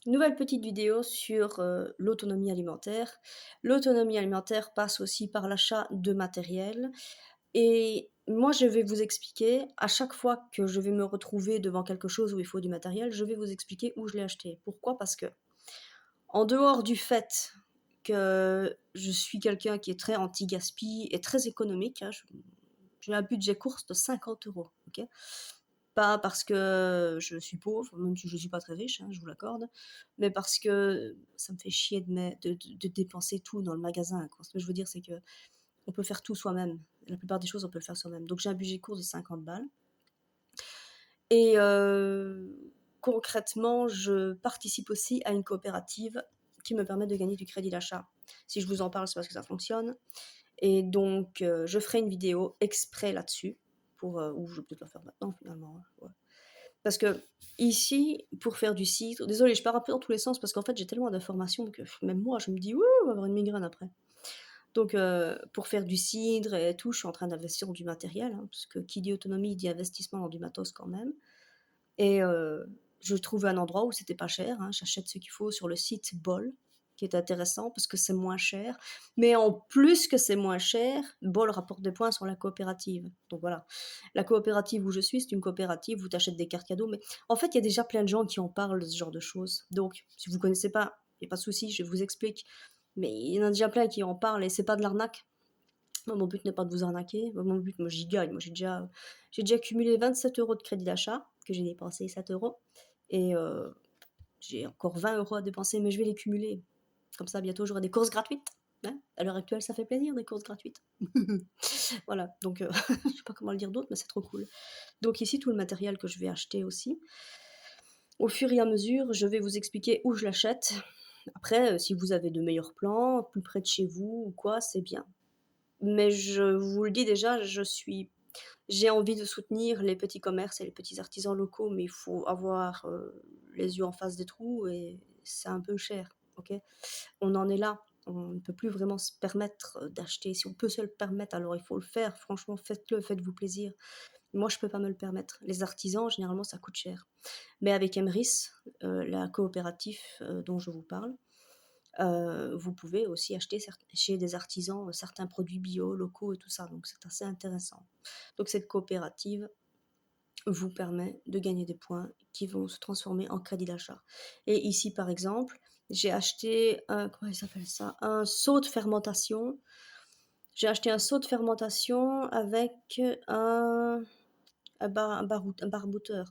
Nouvelle petite vidéo sur l'autonomie alimentaire. L'autonomie alimentaire passe aussi par l'achat de matériel et moi je vais vous expliquer, à chaque fois que je vais me retrouver devant quelque chose où il faut du matériel, je vais vous expliquer où je l'ai acheté. Pourquoi? Parce que en dehors du fait que je suis quelqu'un qui est très anti-gaspi et très économique, hein, j'ai un budget course de 50 €, OK? Pas parce que je suis pauvre, même si je suis pas très riche, hein, je vous l'accorde, mais parce que ça me fait chier de dépenser tout dans le magasin, quoi. Ce que je veux dire, c'est que on peut faire tout soi-même. La plupart des choses, on peut le faire soi-même. Donc j'ai un budget course de 50 balles et concrètement, je participe aussi à une coopérative qui me permet de gagner du crédit d'achat. Si je vous en parle, c'est parce que ça fonctionne et donc je ferai une vidéo exprès là-dessus pour, ou je vais peut-être la faire maintenant finalement, hein, ouais. Parce que ici, pour faire du cidre, désolée, je pars un peu dans tous les sens parce qu'en fait, j'ai tellement d'informations que même moi, je me dis: «Ouh, on va avoir une migraine après». Donc pour faire du cidre et tout, je suis en train d'investir dans du matériel, hein, parce que qui dit autonomie dit investissement dans du matos quand même et je trouve un endroit où c'était pas cher, hein. J'achète ce qu'il faut sur le site Bol, qui est intéressant parce que c'est moins cher. Mais en plus que c'est moins cher, Bol rapporte des points sur la coopérative. Donc voilà. La coopérative où je suis, c'est une coopérative où tu achètes des cartes cadeaux. Mais en fait, il y a déjà plein de gens qui en parlent de ce genre de choses. Donc, si vous connaissez pas, il y a pas de souci, je vous explique. Mais il y en a déjà plein qui en parlent et c'est pas de l'arnaque. Moi, mon but n'est pas de vous arnaquer. Moi, mon but, moi, j'y gagne. Moi, j'ai déjà cumulé 27 € de crédit d'achat, que j'ai dépensé 7 € et j'ai encore 20 € à dépenser, mais je vais les cumuler. Comme ça, bientôt, j'aurai des courses gratuites, hein. À l'heure actuelle, ça fait plaisir, des courses gratuites. Voilà, donc je sais pas comment le dire d'autre, mais c'est trop cool. Donc ici, tout le matériel que je vais acheter aussi. Au fur et à mesure, je vais vous expliquer où je l'achète. Après, si vous avez de meilleurs plans, plus près de chez vous ou quoi, c'est bien. Mais je vous le dis déjà, j'ai envie de soutenir les petits commerces et les petits artisans locaux, mais il faut avoir, les yeux en face des trous et c'est un peu cher, OK? On en est là. On ne peut plus vraiment se permettre, d'acheter. Si on peut se le permettre, alors il faut le faire. Franchement, faites-le, faites-vous plaisir. Moi, je peux pas me le permettre. Les artisans, généralement, ça coûte cher. Mais avec Emrys, la coopérative, dont je vous parle, vous pouvez aussi acheter chez des artisans, certains produits bio, locaux et tout ça, donc c'est assez intéressant. Donc cette coopérative vous permet de gagner des points qui vont se transformer en crédit d'achat. Et ici, par exemple, j'ai acheté un comment il s'appelle ça? Un seau de fermentation. J'ai acheté un seau de fermentation avec un barbotteur.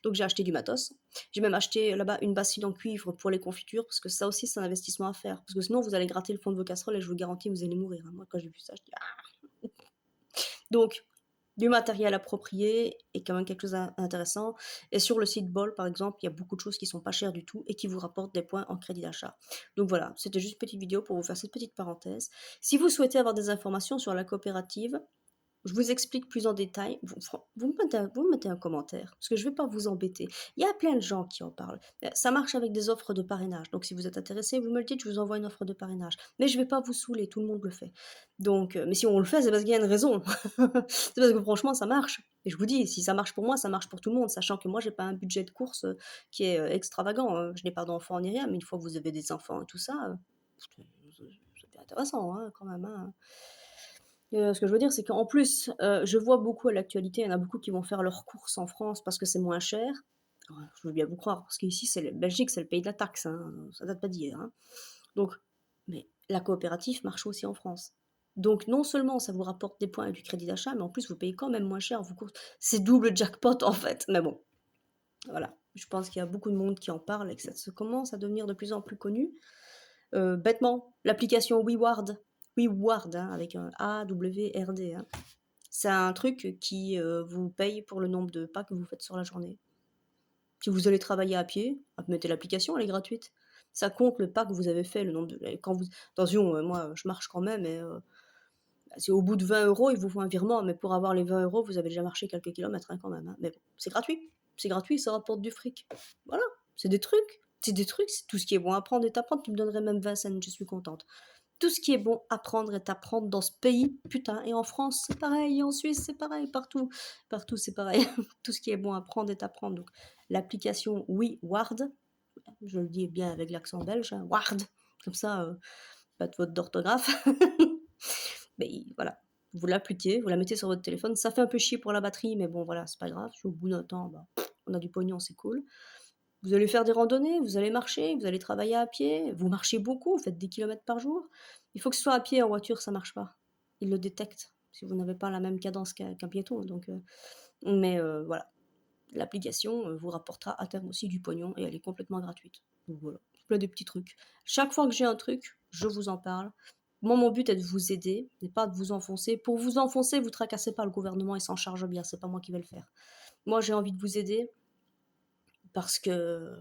Donc j'ai acheté du matos. J'ai même acheté là-bas une bassine en cuivre pour les confitures, parce que ça aussi c'est un investissement à faire. Parce que sinon vous allez gratter le fond de vos casseroles et je vous garantis vous allez mourir, hein. Moi quand j'ai vu ça, je dis: «Ah!» Donc du matériel approprié est quand même quelque chose d'intéressant et sur le site Bol, par exemple, il y a beaucoup de choses qui sont pas chères du tout et qui vous rapportent des points en crédit d'achat. Donc voilà, c'était juste une petite vidéo pour vous faire cette petite parenthèse. Si vous souhaitez avoir des informations sur la coopérative, je vous explique plus en détail. Vous me mettez un commentaire, parce que je ne vais pas vous embêter. Il y a plein de gens qui en parlent. Ça marche avec des offres de parrainage. Donc si vous êtes intéressé, vous me le dites, je vous envoie une offre de parrainage. Mais je ne vais pas vous saouler, tout le monde le fait. Donc, mais si on le fait, c'est parce qu'il y a une raison. C'est parce que franchement, ça marche. Et je vous dis, si ça marche pour moi, ça marche pour tout le monde, sachant que moi, j'ai pas un budget de course qui est extravagant. Je n'ai pas d'enfants ni rien, mais une fois que vous avez des enfants et tout ça, c'est intéressant, hein, quand même, hein. Ce que je veux dire, c'est qu'en plus, je vois beaucoup à l'actualité, il y en a beaucoup qui vont faire leurs courses en France parce que c'est moins cher. Ouais, je veux bien vous croire, parce qu'ici, c'est le Belgique, c'est le pays de la taxe, hein, ça date pas d'hier, hein. Donc mais la coopérative marche aussi en France. Donc non seulement ça vous rapporte des points et du crédit d'achat, mais en plus vous payez quand même moins cher vos courses. C'est double jackpot en fait, mais bon, voilà. Je pense qu'il y a beaucoup de monde qui en parle et que ça se commence à devenir de plus en plus connu. Bêtement, l'application WeWard, hein, avec un AWRD, hein. C'est un truc qui, vous paye pour le nombre de pas que vous faites sur la journée. Si vous allez travailler à pied, mettez l'application, elle est gratuite. Ça compte le pas que vous avez fait, le nombre de quand vous attention, moi, je marche quand même et si au bout de 20 €, il vous faut un virement, mais pour avoir les 20 €, vous avez déjà marché quelques kilomètres, hein, quand même, hein. Mais bon, c'est gratuit. C'est gratuit, ça rapporte du fric. Voilà, c'est des trucs, c'est tout ce qui est bon à prendre est à prendre. Tu me donnerais même 20 cents, je suis contente. Tout ce qui est bon à prendre est à prendre dans ce pays, putain. Et en France, c'est pareil, en Suisse, c'est pareil, partout. Partout, c'est pareil. Tout ce qui est bon à prendre est à prendre. Donc, l'application WeWard, je le dis bien avec l'accent belge, hein, Ward, comme ça, pas de faute d'orthographe. Mais voilà, vous l'appliquez, vous la mettez sur votre téléphone. Ça fait un peu chier pour la batterie, mais bon, voilà, c'est pas grave. Au bout d'un temps, bah, on a du pognon, c'est cool. Vous allez faire des randonnées, vous allez marcher, vous allez travailler à pied, vous marchez beaucoup, vous faites des kilomètres par jour. Il faut que ce soit à pied, en voiture, ça marche pas. Il le détecte si vous n'avez pas la même cadence qu'un piéton. Donc, mais voilà, l'application vous rapportera à terme aussi du pognon et elle est complètement gratuite. Donc voilà, plein de petits trucs. Chaque fois que j'ai un truc, je vous en parle. Moi, mon but est de vous aider, n'est pas de vous enfoncer. Pour vous enfoncer, vous tracassez pas, le gouvernement, il s'en charge bien, c'est pas moi qui vais le faire. Moi, j'ai envie de vous aider parce que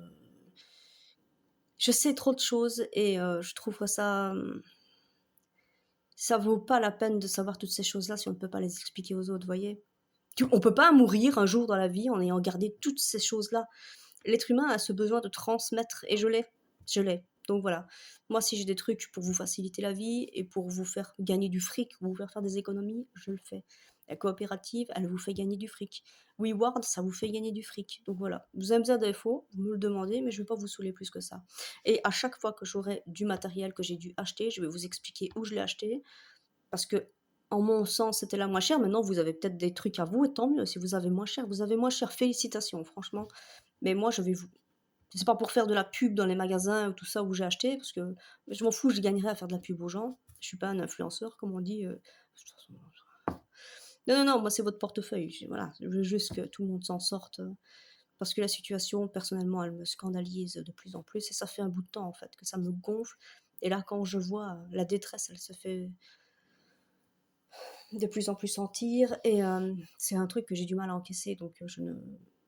je sais trop de choses et je trouve que ça vaut pas la peine de savoir toutes ces choses-là si on ne peut pas les expliquer aux autres, voyez? On peut pas mourir un jour dans la vie en ayant gardé toutes ces choses-là. L'être humain a ce besoin de transmettre et je l'ai. Je l'ai. Donc voilà. Moi, si j'ai des trucs pour vous faciliter la vie et pour vous faire gagner du fric, vous faire des économies, je le fais. La coopérative, elle vous fait gagner du fric. WeWard, ça vous fait gagner du fric. Donc voilà. Vous avez besoin d'infos, vous me le demandez, mais je ne vais pas vous saouler plus que ça. Et à chaque fois que j'aurai du matériel que j'ai dû acheter, je vais vous expliquer où je l'ai acheté. Parce que, en mon sens, c'était la moins chère. Maintenant, vous avez peut-être des trucs à vous, et tant mieux. Si vous avez moins cher, vous avez moins cher. Félicitations, franchement. Mais moi, je vais vous. C'est pas pour faire de la pub dans les magasins ou tout ça où j'ai acheté, parce que je m'en fous, je gagnerais à faire de la pub aux gens. Je suis pas un influenceur, comme on dit. Non, non, non, moi, c'est votre portefeuille. Voilà, je veux juste que tout le monde s'en sorte. Parce que la situation, personnellement, elle me scandalise de plus en plus. Et ça fait un bout de temps, en fait, que ça me gonfle. Et là, quand je vois la détresse, elle se fait de plus en plus sentir et c'est un truc que j'ai du mal à encaisser donc je ne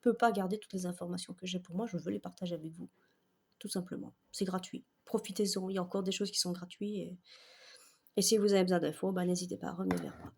peux pas garder toutes les informations que j'ai pour moi, je veux les partager avec vous, tout simplement. C'est gratuit, profitez-en, il y a encore des choses qui sont gratuites et si vous avez besoin d'infos, bah, n'hésitez pas à revenir vers moi.